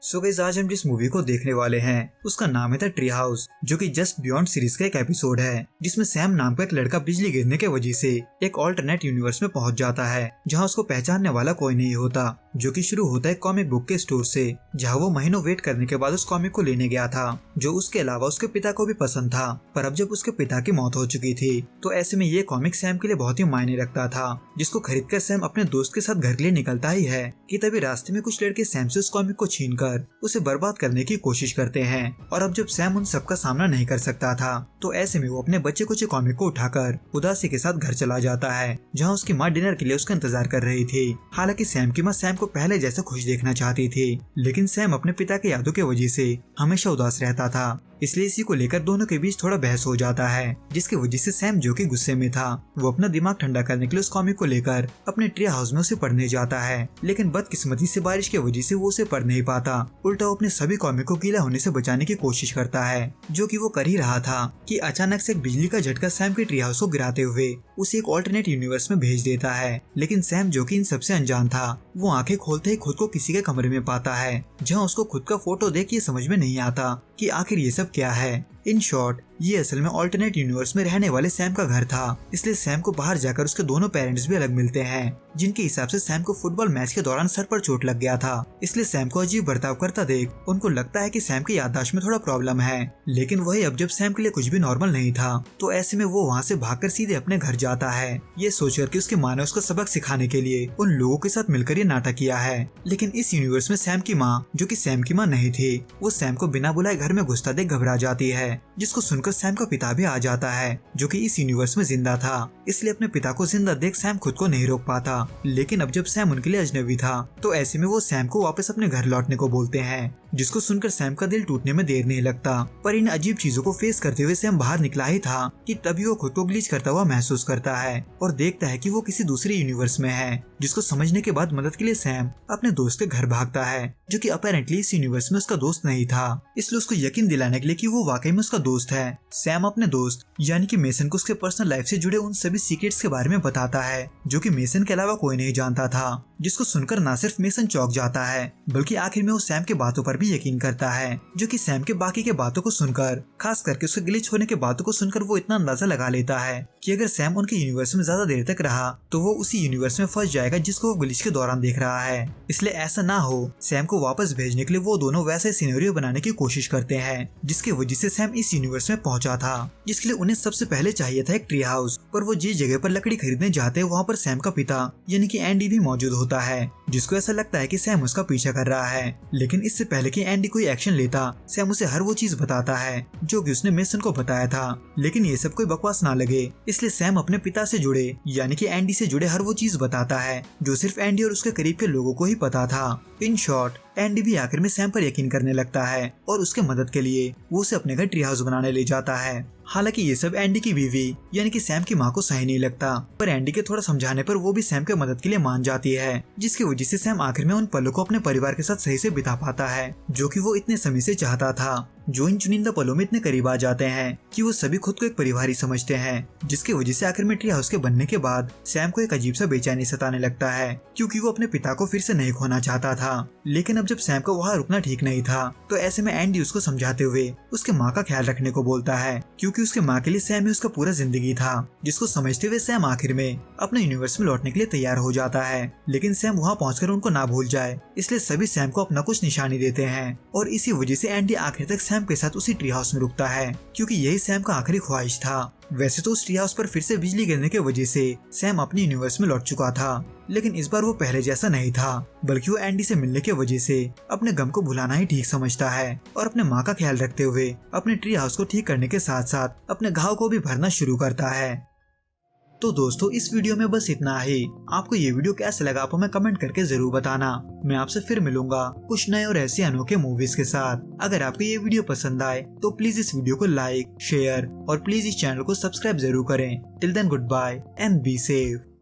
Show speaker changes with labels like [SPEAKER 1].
[SPEAKER 1] So guys, आज हम जिस मूवी को देखने वाले हैं उसका नाम है द ट्री हाउस, जो कि जस्ट बियॉन्ड सीरीज का एक एपिसोड है, जिसमें सैम नाम का एक लड़का बिजली गिरने के वजह से एक ऑल्टरनेट यूनिवर्स में पहुंच जाता है, जहां उसको पहचानने वाला कोई नहीं होता। जो कि शुरू होता है कॉमिक बुक के स्टोर से, जहां वो महीनों वेट करने के बाद उस कॉमिक को लेने गया था, जो उसके अलावा उसके पिता को भी पसंद था। पर अब जब उसके पिता की मौत हो चुकी थी, तो ऐसे में ये कॉमिक सैम के लिए बहुत ही मायने रखता था, जिसको खरीदकर सैम अपने दोस्त के साथ घर के लिए निकलता ही है कि तभी रास्ते में कुछ लड़के सैम से उस कॉमिक को छीनकर उसे बर्बाद करने की कोशिश करते हैं। और अब जब सैम उन सबका सामना नहीं कर सकता था, तो ऐसे में वो अपने बच्चे कुछ कॉमिक को उठाकर उदासी के साथ घर चला जाता है, जहाँ उसकी माँ डिनर के लिए उसका इंतजार कर रही थी। हालांकि सैम की माँ सैम को पहले जैसा खुश देखना चाहती थी, लेकिन सैम अपने पिता की यादों की वजह से हमेशा उदास रहता था, इसलिए इसी को लेकर दोनों के बीच थोड़ा बहस हो जाता है, जिसकी वजह से सैम, जो कि गुस्से में था, वो अपना दिमाग ठंडा करने के लिए उस कॉमिक को लेकर अपने ट्री हाउस में उसे पढ़ने जाता है। लेकिन बदकिस्मती से बारिश की वजह से वो उसे पढ़ नहीं पाता। उल्टा वो अपने सभी कॉमिक को गीला होने से बचाने की कोशिश करता है, जो कि वो कर ही रहा था कि अचानक से एक बिजली का झटका सैम के ट्री हाउस को गिराते हुए उसे एक ऑल्टरनेट यूनिवर्स में भेज देता है। लेकिन सैम, जो कि इन सबसे अनजान था, वो आंखें खोलते ही खुद को किसी के कमरे में पाता है, जहाँ उसको खुद का फोटो देख ये समझ में नहीं आता कि आखिर ये सब क्या है। इन शॉर्ट, ये असल में ऑल्टरनेट यूनिवर्स में रहने वाले सैम का घर था, इसलिए सैम को बाहर जाकर उसके दोनों पेरेंट्स भी अलग मिलते हैं, जिनके हिसाब से सैम को फुटबॉल मैच के दौरान सर पर चोट लग गया था, इसलिए सैम को अजीब बर्ताव करता देख उनको लगता है कि सैम की याददाश्त में थोड़ा प्रॉब्लम है। लेकिन वही अब जब सैम के लिए कुछ भी नॉर्मल नहीं था, तो ऐसे में वो वहाँ से भागकर सीधे अपने घर जाता है, ये सोचकर कि उसकी माँ ने उसको सबक सिखाने के लिए उन लोगों के साथ मिलकर ये नाटक किया है। लेकिन इस यूनिवर्स में सैम की माँ, जो कि सैम की माँ नहीं थी, वो सैम को बिना बुलाए घर में घुसता देख घबरा जाती है, जिसको सुनकर सैम का पिता भी आ जाता है, जो कि इस यूनिवर्स में जिंदा था, इसलिए अपने पिता को जिंदा देख सैम खुद को नहीं रोक पाता। लेकिन अब जब सैम उनके लिए अजनबी था, तो ऐसे में वो सैम को वापस अपने घर लौटने को बोलते हैं, जिसको सुनकर सैम का दिल टूटने में देर नहीं लगता। पर इन अजीब चीजों को फेस करते हुए सैम बाहर निकला ही था कि तभी वो खुद को ग्लिच करता हुआ महसूस करता है और देखता है कि वो किसी दूसरे यूनिवर्स में है, जिसको समझने के बाद मदद के लिए सैम अपने दोस्त के घर भागता है, जो कि अपेरेंटली इस यूनिवर्स में उसका दोस्त नहीं था। इसलिए उसको यकीन दिलाने के लिए कि वो वाकई में उसका दोस्त है, सैम अपने दोस्त यानी कि मेसन को उसके पर्सनल लाइफ से जुड़े उन सभी सीक्रेट्स के बारे में बताता है, जो कि मेसन के अलावा कोई नहीं जानता था, जिसको सुनकर ना सिर्फ मेसन चौंक जाता है, बल्कि आखिर में वो सैम के बातों पर भी यकीन करता है, जो कि सैम के बाकी के बातों को सुनकर, खास करके उसके ग्लिच होने के बातों को सुनकर वो इतना अंदाजा लगा लेता है कि अगर सैम उनके यूनिवर्स में ज्यादा देर तक रहा, तो वो उसी यूनिवर्स में फंस जाएगा जिसको वो ग्लिच के दौरान देख रहा है। इसलिए ऐसा ना हो, सैम को वापस भेजने के लिए वो दोनों वैसे सिनेरियो बनाने की कोशिश करते हैं, जिसकी वजह से सैम इस यूनिवर्स में पहुंचा था, जिसके लिए उन्हें सबसे पहले चाहिए था एक ट्री हाउस। पर वो जिस जगह पर लकड़ी खरीदने जाते हैं, वहाँ पर सैम का पिता यानी कि एंडी भी मौजूद होता है, जिसको ऐसा लगता है कि सैम उसका पीछा कर रहा है। लेकिन इससे पहले कि एंडी कोई एक्शन लेता, सैम उसे हर वो चीज बताता है जो कि उसने मेसन को बताया था। लेकिन ये सब कोई बकवास ना लगे, इसलिए सैम अपने पिता से जुड़े यानी कि एंडी से जुड़े हर वो चीज बताता है जो सिर्फ एंडी और उसके करीब के लोगों को ही पता था। इन शॉर्ट, एंडी भी आखिर में सैम पर यकीन करने लगता है और उसके मदद के लिए वो उसे अपने घर ट्री हाउस बनाने ले जाता है। हालांकि ये सब एंडी की बीवी यानी कि सैम की माँ को सही नहीं लगता, पर एंडी के थोड़ा समझाने पर वो भी सैम के मदद के लिए मान जाती है, जिसकी वजह से सैम आखिर में उन पलों को अपने परिवार के साथ सही से बिता पाता है, जो कि वो इतने समय से चाहता था, जो इन चुनिंदा पलों में इतने करीब आ जाते हैं कि वो सभी खुद को एक परिवार ही समझते हैं, जिसकी वजह से आखिर में ट्री हाउस के बनने के बाद सैम को एक अजीब सा बेचैनी सताने लगता है, क्योंकि वो अपने पिता को फिर से नहीं खोना चाहता था। लेकिन अब जब सैम को वहाँ रुकना ठीक नहीं था, तो ऐसे में एंडी उसको समझाते हुए उसके माँ का ख्याल रखने को बोलता है, क्योंकि उसके माँ के लिए सैम ही उसका पूरा जिंदगी था, जिसको समझते हुए सैम आखिर में अपने यूनिवर्स में लौटने के लिए तैयार हो जाता है। लेकिन सैम वहाँ पहुंचकर उनको ना भूल जाए, इसलिए सभी सैम को अपना कुछ निशानी देते हैं, और इसी वजह से एंडी आखिर तक सैम के साथ उसी ट्री हाउस में रुकता है, क्योंकि यही सैम का आखिरी ख्वाहिश था। वैसे तो उस ट्री हाउस पर फिर से बिजली गिरने की वजह से सैम अपने यूनिवर्स में लौट चुका था, लेकिन इस बार वो पहले जैसा नहीं था, बल्कि वो एंडी से मिलने की वजह से अपने गम को भुलाना ही ठीक समझता है और अपने माँ का ख्याल रखते हुए अपने ट्री हाउस को ठीक करने के साथ साथ अपने घाव को भी भरना शुरू करता है। तो दोस्तों, इस वीडियो में बस इतना ही। आपको ये वीडियो कैसा लगा आप हमें कमेंट करके जरूर बताना। मैं आपसे फिर मिलूंगा कुछ नए और ऐसे अनोखे मूवीज के साथ। अगर आपको ये वीडियो पसंद आए तो प्लीज इस वीडियो को लाइक, शेयर और प्लीज इस चैनल को सब्सक्राइब जरूर करें। Till then, goodbye and be safe.